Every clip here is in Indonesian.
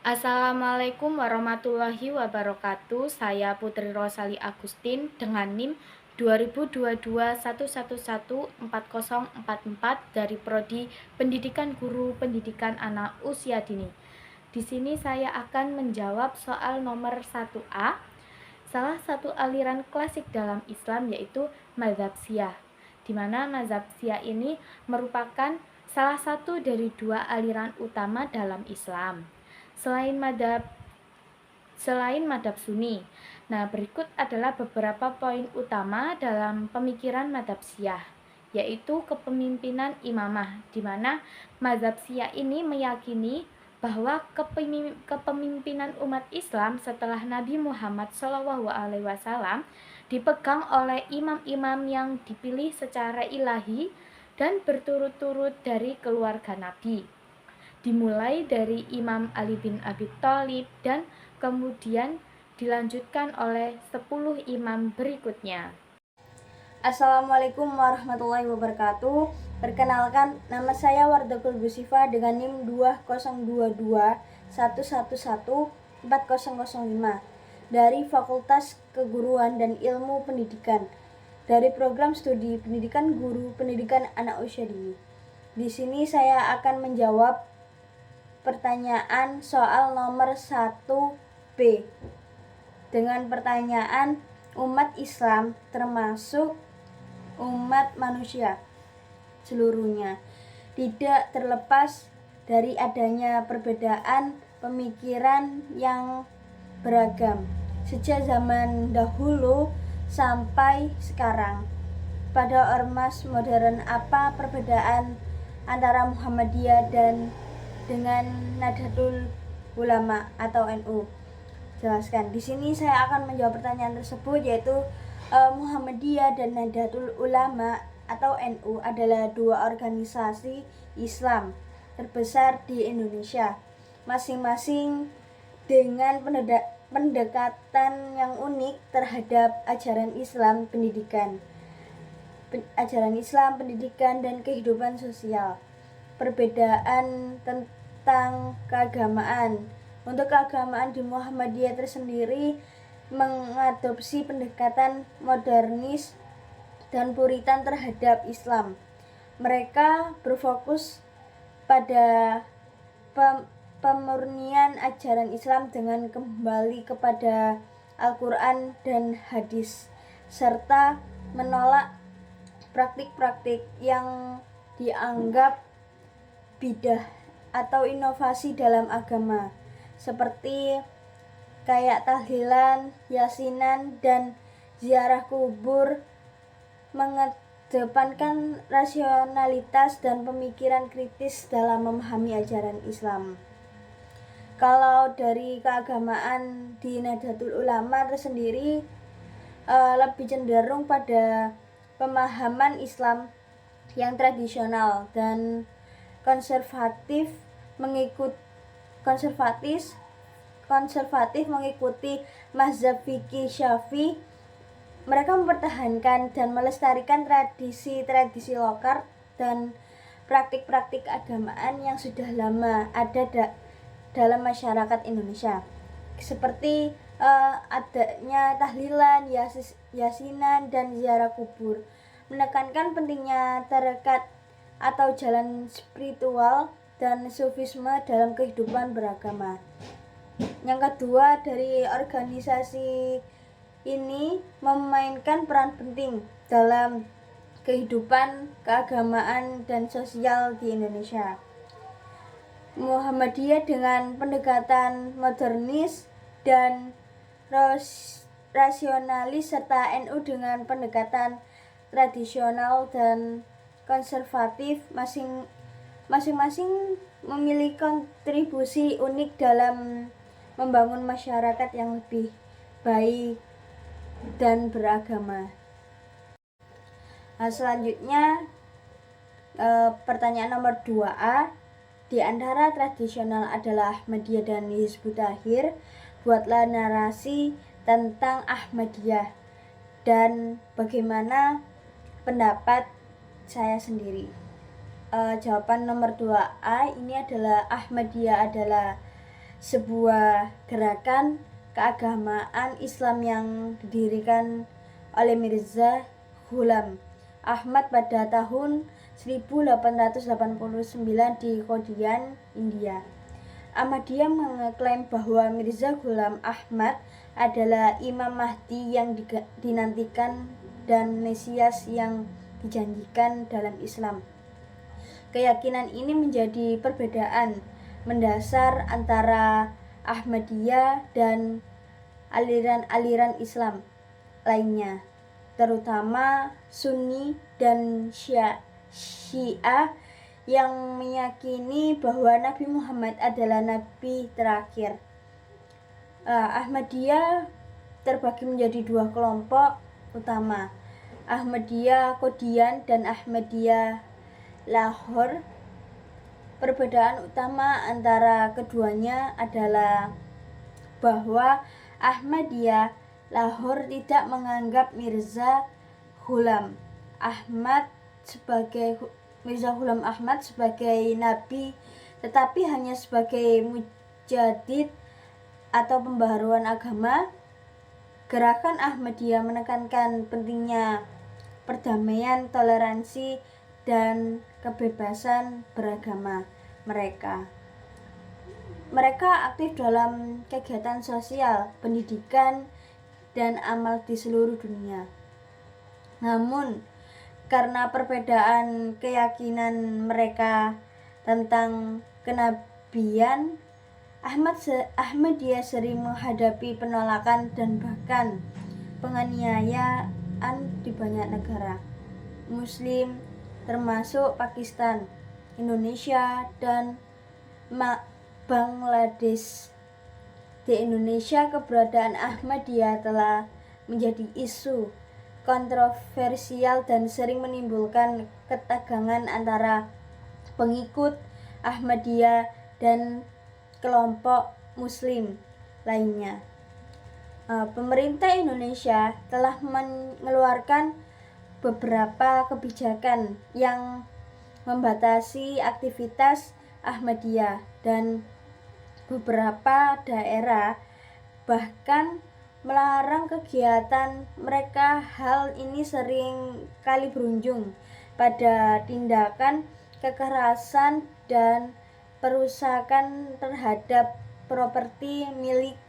Assalamualaikum warahmatullahi wabarakatuh. Saya Putri Rosali Agustin dengan NIM 2022111404 dari Prodi Pendidikan Guru Pendidikan Anak Usia Dini. Di sini saya akan menjawab soal nomor 1A. Salah satu aliran klasik dalam Islam yaitu mazhab Syiah, di mana mazhab Syiah ini merupakan salah satu dari dua aliran utama dalam Islam selain madhab Sunni. Nah, berikut adalah beberapa poin utama dalam pemikiran madhab Syiah, yaitu kepemimpinan imamah, di mana madhab Syiah ini meyakini bahwa kepemimpinan umat Islam setelah Nabi Muhammad SAW dipegang oleh imam-imam yang dipilih secara ilahi dan berturut-turut dari keluarga Nabi, dimulai dari Imam Ali bin Abi Thalib dan kemudian dilanjutkan oleh 10 imam berikutnya. Assalamualaikum warahmatullahi wabarakatuh. Perkenalkan, nama saya Wardakul Busifa dengan NIM 2022111405 dari Fakultas Keguruan dan Ilmu Pendidikan dari Program Studi Pendidikan Guru Pendidikan Anak Usia Dini. Di sini saya akan menjawab pertanyaan soal nomor 1B dengan pertanyaan umat Islam termasuk umat manusia seluruhnya tidak terlepas dari adanya perbedaan pemikiran yang beragam sejak zaman dahulu sampai sekarang. Pada ormas modern, apa perbedaan antara Muhammadiyah dan dengan Nahdlatul Ulama atau NU? Jelaskan. Di sini saya akan menjawab pertanyaan tersebut, yaitu Muhammadiyah dan Nahdlatul Ulama atau NU adalah dua organisasi Islam terbesar di Indonesia, masing-masing dengan pendekatan yang unik terhadap ajaran Islam, pendidikan dan kehidupan sosial. Perbedaan tentang keagamaan. Untuk keagamaan di Muhammadiyah tersendiri mengadopsi pendekatan modernis dan puritan terhadap Islam. Mereka berfokus pada pemurnian ajaran Islam dengan kembali kepada Al-Quran dan hadis, serta menolak praktik-praktik yang dianggap bidah atau inovasi dalam agama, seperti kayak tahlilan, yasinan, dan ziarah kubur. Mengedepankan rasionalitas dan pemikiran kritis dalam memahami ajaran Islam. Kalau dari keagamaan di Nahdlatul Ulama tersendiri lebih cenderung pada pemahaman Islam yang tradisional dan konservatif mengikuti mazhab fikih Syafi'i. Mereka mempertahankan dan melestarikan tradisi-tradisi lokal dan praktik-praktik keagamaan yang sudah lama ada dalam masyarakat Indonesia, seperti adanya tahlilan, yasinan, dan ziarah kubur. Menekankan pentingnya tarekat atau jalan spiritual dan sufisme dalam kehidupan beragama. Yang kedua, dari organisasi ini memainkan peran penting dalam kehidupan keagamaan dan sosial di Indonesia. Muhammadiyah dengan pendekatan modernis dan rasionalis, serta NU dengan pendekatan tradisional dan konservatif. Masing-masing memiliki kontribusi unik dalam membangun masyarakat yang lebih baik dan beragama. Selanjutnya pertanyaan nomor 2A. Di antara tradisional adalah Ahmadiyah dan Hizbut Tahrir. Buatlah narasi tentang Ahmadiyah dan bagaimana pendapat saya sendiri. Jawaban nomor 2A ini adalah Ahmadiyah adalah sebuah gerakan keagamaan Islam yang didirikan oleh Mirza Ghulam Ahmad pada tahun 1889 di Kodian, India. Ahmadiyah mengklaim bahwa Mirza Ghulam Ahmad adalah Imam Mahdi yang dinantikan dan Mesias yang dijanjikan dalam Islam. Keyakinan ini menjadi perbedaan mendasar antara Ahmadiyah dan aliran-aliran Islam lainnya, terutama Sunni dan Syiah yang meyakini bahwa Nabi Muhammad adalah Nabi terakhir. Ahmadiyah terbagi menjadi dua kelompok utama, Ahmadiyah Qadian dan Ahmadiyah Lahore. Perbedaan utama antara keduanya adalah bahwa Ahmadiyah Lahore tidak menganggap Mirza Ghulam Ahmad sebagai nabi, tetapi hanya sebagai mujaddid atau pembaharuan agama. Gerakan Ahmadiyah menekankan pentingnya perdamaian, toleransi, dan kebebasan beragama mereka. Mereka aktif dalam kegiatan sosial, pendidikan, dan amal di seluruh dunia. Namun, karena perbedaan keyakinan mereka tentang kenabian, Ahmadiyah sering menghadapi penolakan dan bahkan penganiayaan di banyak negara Muslim, termasuk Pakistan, Indonesia, dan Bangladesh. Di Indonesia, keberadaan Ahmadiyah telah menjadi isu kontroversial dan sering menimbulkan ketegangan antara pengikut Ahmadiyah dan kelompok Muslim lainnya. Pemerintah Indonesia telah mengeluarkan beberapa kebijakan yang membatasi aktivitas Ahmadiyah, dan beberapa daerah bahkan melarang kegiatan mereka. Hal ini sering kali berujung pada tindakan kekerasan dan perusakan terhadap properti milik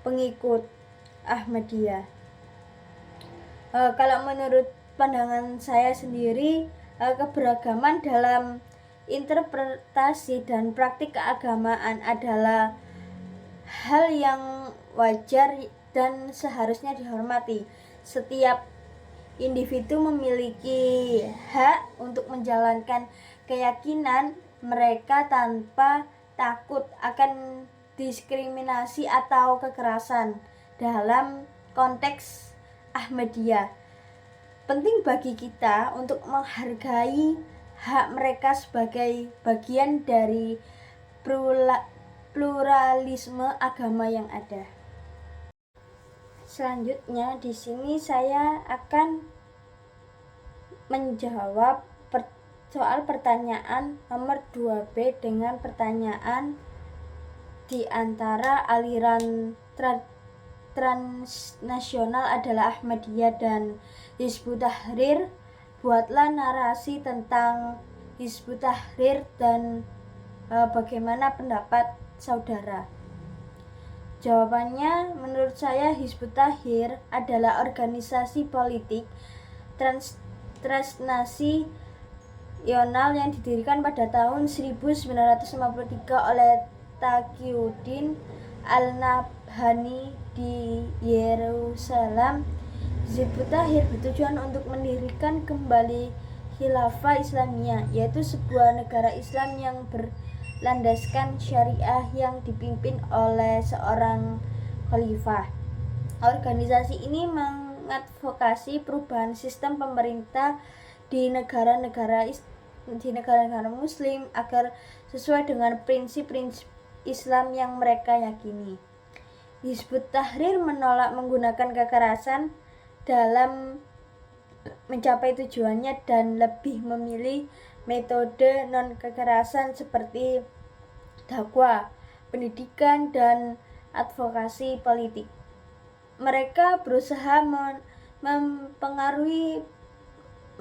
pengikut Ahmadiyah. Kalau menurut pandangan saya sendiri, keberagaman dalam interpretasi dan praktik keagamaan adalah hal yang wajar dan seharusnya dihormati. Setiap individu memiliki hak untuk menjalankan keyakinan mereka tanpa takut akan diskriminasi atau kekerasan. Dalam konteks Ahmadiyah, penting bagi kita untuk menghargai hak mereka sebagai bagian dari pluralisme agama yang ada. Selanjutnya di sini saya akan menjawab soal pertanyaan nomor 2B dengan pertanyaan di antara aliran transnasional adalah Ahmadiyah dan Hizbut Tahrir. Buatlah narasi tentang Hizbut Tahrir dan bagaimana pendapat saudara. Jawabannya, menurut saya Hizbut Tahrir adalah organisasi politik transnasional yang didirikan pada tahun 1953 oleh Taqiyuddin Al-Nabhani di Yerusalem. Hizbut Tahrir bertujuan untuk mendirikan kembali Khilafah Islamiyah, yaitu sebuah negara Islam yang berlandaskan syariah yang dipimpin oleh seorang khalifah. Organisasi ini mengadvokasi perubahan sistem pemerintah di negara-negara Muslim agar sesuai dengan prinsip-prinsip Islam yang mereka yakini. Hizbut Tahrir menolak menggunakan kekerasan dalam mencapai tujuannya dan lebih memilih metode non-kekerasan seperti dakwah, pendidikan, dan advokasi politik. Mereka berusaha mempengaruhi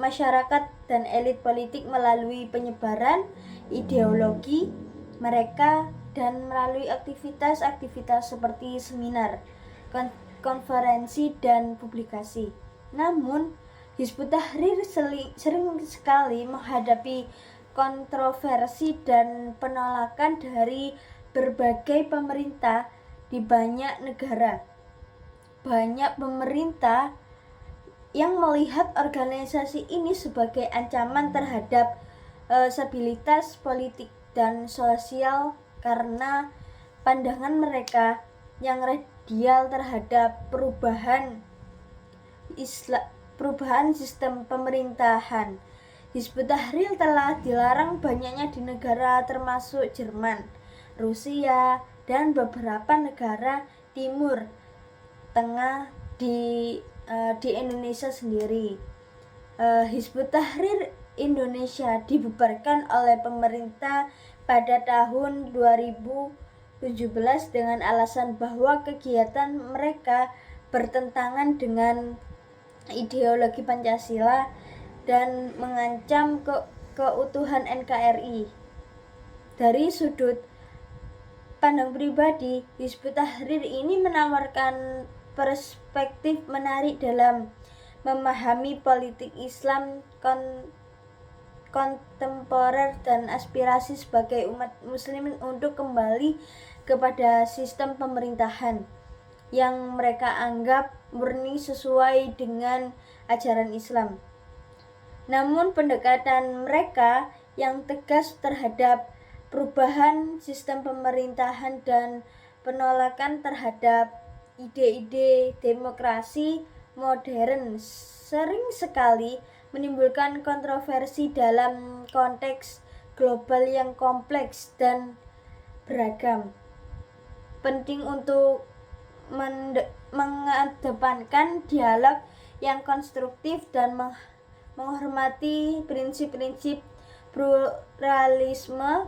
masyarakat dan elit politik melalui penyebaran ideologi mereka dan melalui aktivitas-aktivitas seperti seminar, konferensi, dan publikasi. Namun, Hizbut Tahrir sering sekali menghadapi kontroversi dan penolakan dari berbagai pemerintah di banyak negara. Banyak pemerintah yang melihat organisasi ini sebagai ancaman terhadap stabilitas politik dan sosial karena pandangan mereka yang radial terhadap perubahan sistem pemerintahan. Hizbut Tahrir telah dilarang banyaknya di negara termasuk Jerman, Rusia, dan beberapa negara Timur Tengah di Indonesia sendiri. Hizbut Tahrir Indonesia dibubarkan oleh pemerintah pada tahun 2017 dengan alasan bahwa kegiatan mereka bertentangan dengan ideologi Pancasila dan mengancam keutuhan NKRI. Dari sudut pandang pribadi, Hizbut Tahrir ini menawarkan perspektif menarik dalam memahami politik Islam kontemporer dan aspirasi sebagai umat muslim untuk kembali kepada sistem pemerintahan yang mereka anggap murni sesuai dengan ajaran Islam. Namun pendekatan mereka yang tegas terhadap perubahan sistem pemerintahan dan penolakan terhadap ide-ide demokrasi modern sering sekali menimbulkan kontroversi dalam konteks global yang kompleks dan beragam. Penting untuk mengedepankan dialog yang konstruktif dan menghormati prinsip-prinsip pluralisme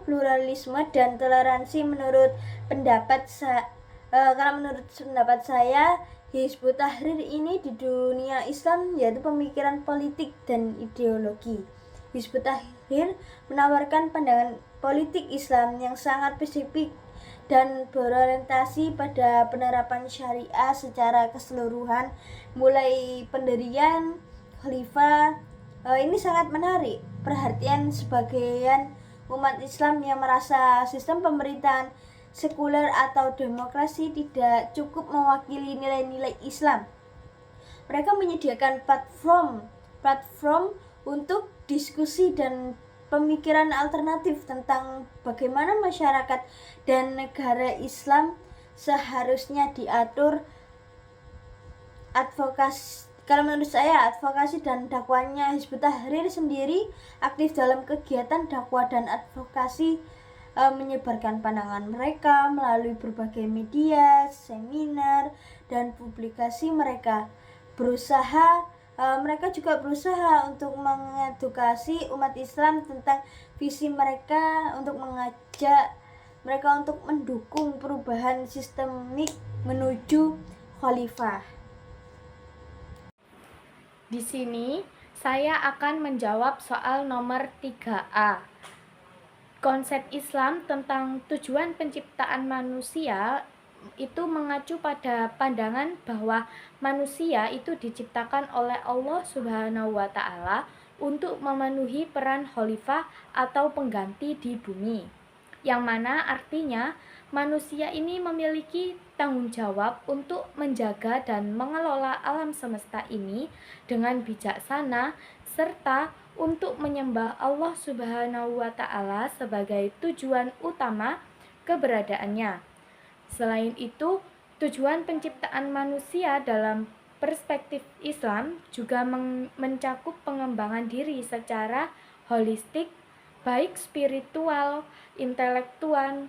dan toleransi. Karena menurut pendapat saya, Hizbut Tahrir ini di dunia Islam yaitu pemikiran politik dan ideologi. Hizbut Tahrir menawarkan pandangan politik Islam yang sangat spesifik dan berorientasi pada penerapan syariah secara keseluruhan, mulai pendirian khalifah. Ini sangat menarik perhatian sebagian umat Islam yang merasa sistem pemerintahan sekuler atau demokrasi tidak cukup mewakili nilai-nilai Islam. Mereka menyediakan platform untuk diskusi dan pemikiran alternatif tentang bagaimana masyarakat dan negara Islam seharusnya diatur. Kalau menurut saya, advokasi dan dakwahnya Hizbut Tahrir sendiri aktif dalam kegiatan dakwah dan advokasi, menyebarkan pandangan mereka melalui berbagai media, seminar, dan publikasi. Mereka juga berusaha untuk mengedukasi umat Islam tentang visi mereka, untuk mengajak mereka untuk mendukung perubahan sistemik menuju khalifah. Di sini saya akan menjawab soal nomor 3A. Konsep Islam tentang tujuan penciptaan manusia itu mengacu pada pandangan bahwa manusia itu diciptakan oleh Allah Subhanahu wa Ta'ala untuk memenuhi peran khalifah atau pengganti di bumi, yang mana artinya manusia ini memiliki tanggung jawab untuk menjaga dan mengelola alam semesta ini dengan bijaksana, serta untuk menyembah Allah Subhanahu wa Ta'ala sebagai tujuan utama keberadaannya. Selain itu, tujuan penciptaan manusia dalam perspektif Islam juga mencakup pengembangan diri secara holistik, baik spiritual, intelektual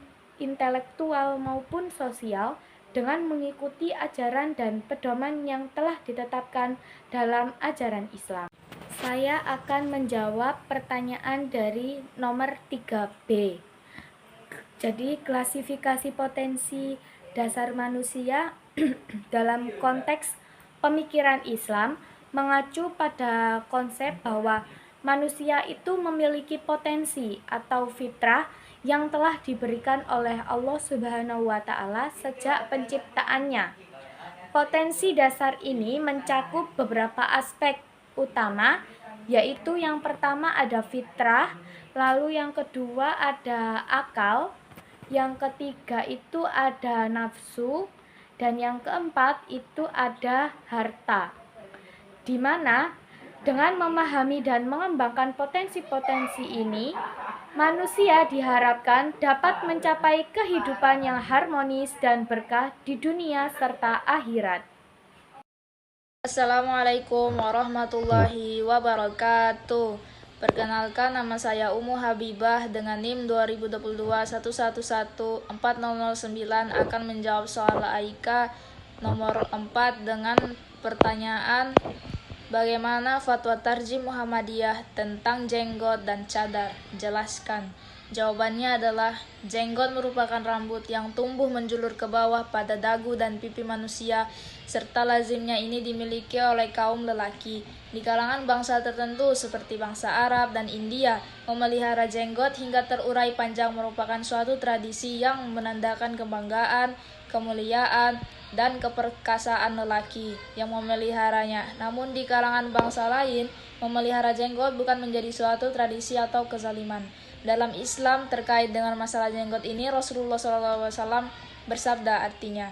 maupun sosial, dengan mengikuti ajaran dan pedoman yang telah ditetapkan dalam ajaran Islam. Saya akan menjawab pertanyaan dari nomor 3B. Jadi klasifikasi potensi dasar manusia dalam konteks pemikiran Islam mengacu pada konsep bahwa manusia itu memiliki potensi atau fitrah yang telah diberikan oleh Allah Subhanahu wa taala sejak penciptaannya. Potensi dasar ini mencakup beberapa aspek utama, yaitu yang pertama ada fitrah, lalu yang kedua ada akal, yang ketiga itu ada nafsu, dan yang keempat itu ada harta. Di mana dengan memahami dan mengembangkan potensi-potensi ini, manusia diharapkan dapat mencapai kehidupan yang harmonis dan berkah di dunia serta akhirat. Assalamualaikum warahmatullahi wabarakatuh. Perkenalkan, nama saya Umu Habibah dengan NIM 2022111409 akan menjawab soal AIK nomor 4 dengan pertanyaan bagaimana fatwa Tarjih Muhammadiyah tentang jenggot dan cadar? Jelaskan. Jawabannya adalah jenggot merupakan rambut yang tumbuh menjulur ke bawah pada dagu dan pipi manusia, serta lazimnya ini dimiliki oleh kaum lelaki. Di kalangan bangsa tertentu seperti bangsa Arab dan India, memelihara jenggot hingga terurai panjang merupakan suatu tradisi yang menandakan kebanggaan, kemuliaan, dan keperkasaan lelaki yang memeliharanya. Namun di kalangan bangsa lain, memelihara jenggot bukan menjadi suatu tradisi atau kezaliman. Dalam Islam terkait dengan masalah jenggot ini, Rasulullah SAW bersabda, artinya,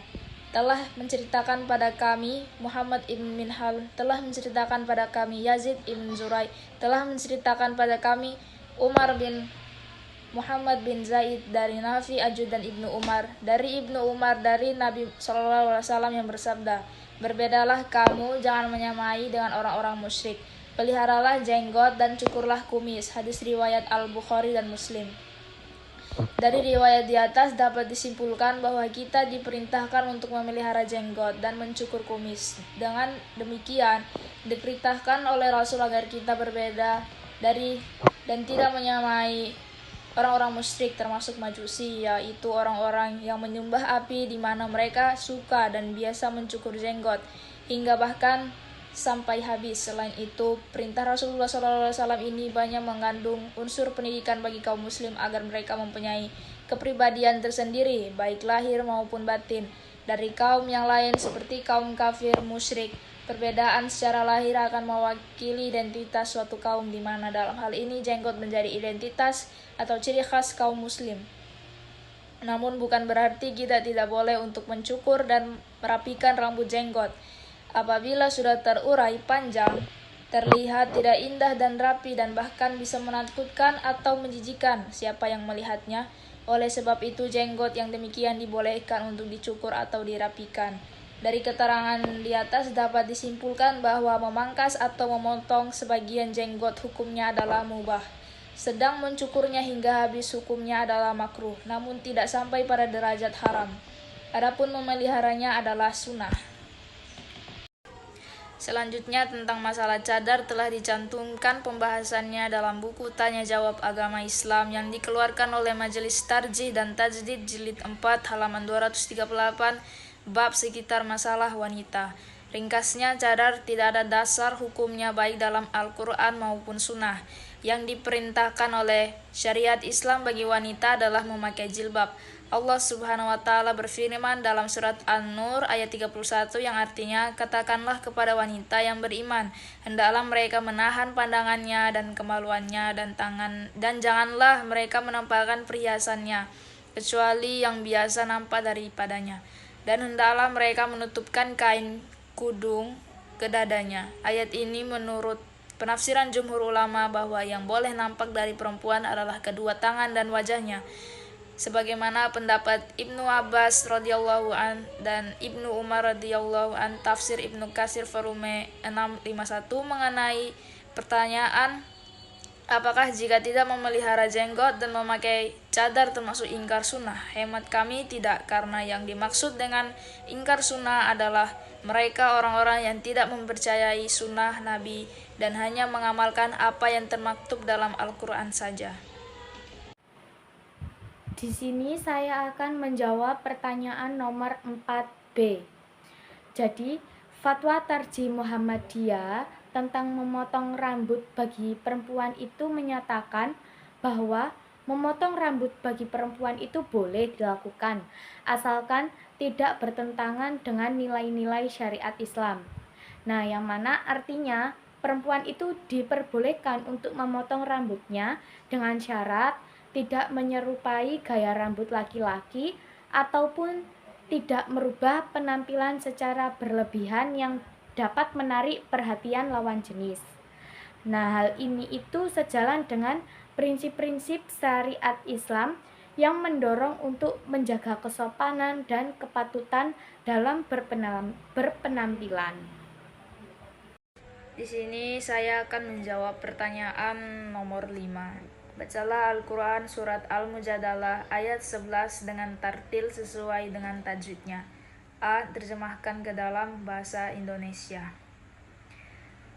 telah menceritakan pada kami Muhammad ibn Minhal, telah menceritakan pada kami Yazid ibn Zurai, telah menceritakan pada kami Umar bin Muhammad bin Zaid dari Nafi ajudan Ibnu Umar, dari Ibnu Umar dari Nabi SAW yang bersabda, berbedalah kamu, jangan menyamai dengan orang-orang musyrik. Peliharalah jenggot dan cukurlah kumis. Hadis riwayat Al-Bukhari dan Muslim. Dari riwayat di atas dapat disimpulkan bahwa kita diperintahkan untuk memelihara jenggot dan mencukur kumis. Dengan demikian, diperintahkan oleh Rasul agar kita berbeda dari dan tidak menyamai orang-orang musyrik termasuk Majusi, yaitu orang-orang yang menyembah api di mana mereka suka dan biasa mencukur jenggot hingga bahkan sampai habis. Selain itu, perintah Rasulullah SAW ini banyak mengandung unsur pendidikan bagi kaum muslim agar mereka mempunyai kepribadian tersendiri, baik lahir maupun batin, dari kaum yang lain seperti kaum kafir, musyrik. Perbedaan secara lahir akan mewakili identitas suatu kaum, di mana dalam hal ini jenggot menjadi identitas atau ciri khas kaum muslim. Namun bukan berarti kita tidak boleh untuk mencukur dan merapikan rambut jenggot. Apabila sudah terurai panjang, terlihat tidak indah dan rapi dan bahkan bisa menakutkan atau menjijikan siapa yang melihatnya. Oleh sebab itu, jenggot yang demikian dibolehkan untuk dicukur atau dirapikan. Dari keterangan di atas dapat disimpulkan bahwa memangkas atau memotong sebagian jenggot hukumnya adalah mubah, sedang mencukurnya hingga habis hukumnya adalah makruh, namun tidak sampai pada derajat haram. Adapun memeliharanya adalah sunnah. Selanjutnya tentang masalah cadar telah dicantumkan pembahasannya dalam buku Tanya Jawab Agama Islam yang dikeluarkan oleh Majelis Tarjih dan Tajdid Jilid 4 halaman 238 bab sekitar masalah wanita. Ringkasnya, cadar tidak ada dasar hukumnya baik dalam Al-Quran maupun Sunnah. Yang diperintahkan oleh syariat Islam bagi wanita adalah memakai jilbab. Allah Subhanahu wa Ta'ala berfirman dalam surat An-Nur ayat 31 yang artinya, katakanlah kepada wanita yang beriman, hendaklah mereka menahan pandangannya dan kemaluannya dan janganlah mereka menampakkan perhiasannya kecuali yang biasa nampak daripadanya, dan hendaklah mereka menutupkan kain kudung ke dadanya. Ayat ini menurut penafsiran jumhur ulama bahwa yang boleh nampak dari perempuan adalah kedua tangan dan wajahnya, sebagaimana pendapat Ibnu Abbas radhiyallahu an dan Ibnu Umar radhiyallahu an. Tafsir Ibnu Katsir volume 651 mengenai pertanyaan apakah jika tidak memelihara jenggot dan memakai cadar termasuk ingkar sunnah? Hemat kami tidak, karena yang dimaksud dengan ingkar sunnah adalah mereka orang-orang yang tidak mempercayai sunnah Nabi dan hanya mengamalkan apa yang termaktub dalam Al-Quran saja. Di sini saya akan menjawab pertanyaan nomor 4B. Jadi, fatwa Tarji Muhammadiyah tentang memotong rambut bagi perempuan itu menyatakan bahwa memotong rambut bagi perempuan itu boleh dilakukan, asalkan tidak bertentangan dengan nilai-nilai syariat Islam. Nah, yang mana artinya perempuan itu diperbolehkan untuk memotong rambutnya dengan syarat tidak menyerupai gaya rambut laki-laki ataupun tidak merubah penampilan secara berlebihan yang dapat menarik perhatian lawan jenis. Nah, hal ini itu sejalan dengan prinsip-prinsip syariat Islam yang mendorong untuk menjaga kesopanan dan kepatutan dalam berpenampilan. Di sini saya akan menjawab pertanyaan nomor 5. Bacalah Al-Quran Surat Al-Mujadalah ayat 11 dengan tartil sesuai dengan tajwidnya. A. Terjemahkan ke dalam bahasa Indonesia.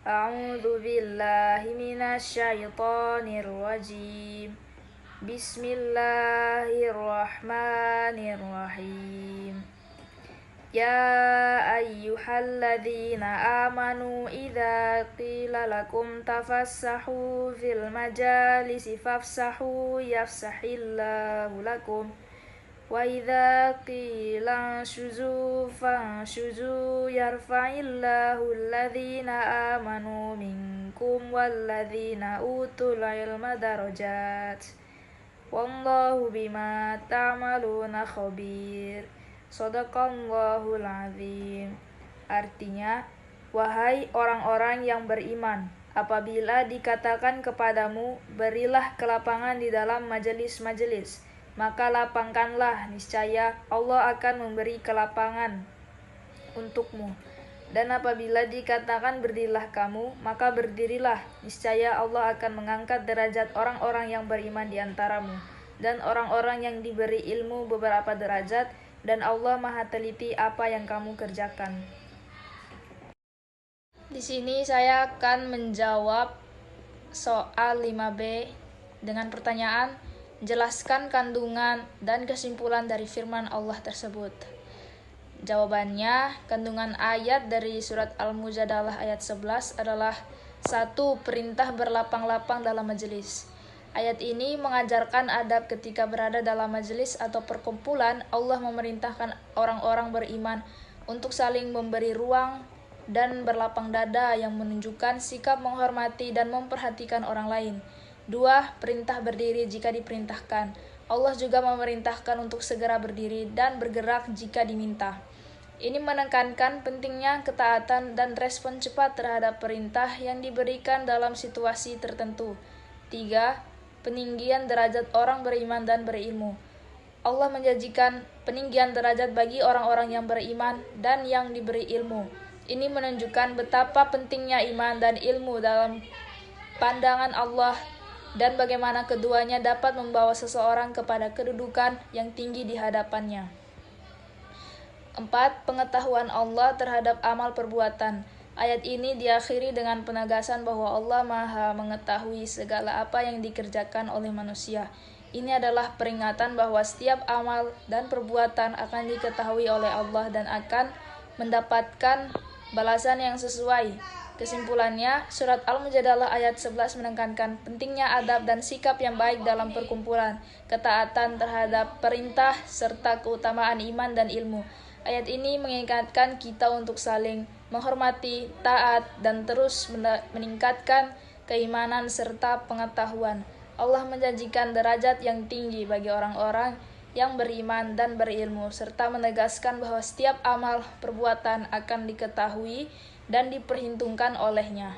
A'udzu billahi minasyaitonir rajim. Bismillahirrahmanirrahim. Ya ayyuhalladzina amanu idza qila lakum tafassahu fil majalisi fafsahu yafsahillahu lakum wa idza qila shuzu fanshuzu yarfa'illahu alladzina amanu minkum walladzina utul ilma darajat wallahu bima ta'maluna khabir. Shadaqallahul azim. Artinya, wahai orang-orang yang beriman, apabila dikatakan kepadamu, berilah kelapangan di dalam majelis-majelis, maka lapangkanlah, niscaya Allah akan memberi kelapangan untukmu. Dan apabila dikatakan berdirilah kamu, maka berdirilah, niscaya Allah akan mengangkat derajat orang-orang yang beriman di antaramu, dan orang-orang yang diberi ilmu beberapa derajat, dan Allah Maha teliti apa yang kamu kerjakan. Di sini saya akan menjawab soal 5B dengan pertanyaan, jelaskan kandungan dan kesimpulan dari firman Allah tersebut. Jawabannya, kandungan ayat dari surat Al-Mujadalah ayat 11 adalah 1. Perintah berlapang-lapang dalam majelis. Ayat ini mengajarkan adab ketika berada dalam majelis atau perkumpulan. Allah memerintahkan orang-orang beriman untuk saling memberi ruang dan berlapang dada yang menunjukkan sikap menghormati dan memperhatikan orang lain. 2. Perintah berdiri jika diperintahkan. Allah juga memerintahkan untuk segera berdiri dan bergerak jika diminta. Ini menekankan pentingnya ketaatan dan respon cepat terhadap perintah yang diberikan dalam situasi tertentu. 3. Peninggian derajat orang beriman dan berilmu. Allah menjanjikan peninggian derajat bagi orang-orang yang beriman dan yang diberi ilmu. Ini menunjukkan betapa pentingnya iman dan ilmu dalam pandangan Allah dan bagaimana keduanya dapat membawa seseorang kepada kedudukan yang tinggi di hadapannya. 4. Pengetahuan Allah terhadap amal perbuatan. Ayat ini diakhiri dengan penegasan bahwa Allah Maha mengetahui segala apa yang dikerjakan oleh manusia. Ini adalah peringatan bahwa setiap amal dan perbuatan akan diketahui oleh Allah dan akan mendapatkan balasan yang sesuai. Kesimpulannya, surat Al-Mujadalah ayat 11 menekankan pentingnya adab dan sikap yang baik dalam perkumpulan, ketaatan terhadap perintah, serta keutamaan iman dan ilmu. Ayat ini mengingatkan kita untuk saling menghormati, taat, dan terus meningkatkan keimanan serta pengetahuan. Allah menjanjikan derajat yang tinggi bagi orang-orang yang beriman dan berilmu, serta menegaskan bahwa setiap amal perbuatan akan diketahui dan diperhitungkan olehnya.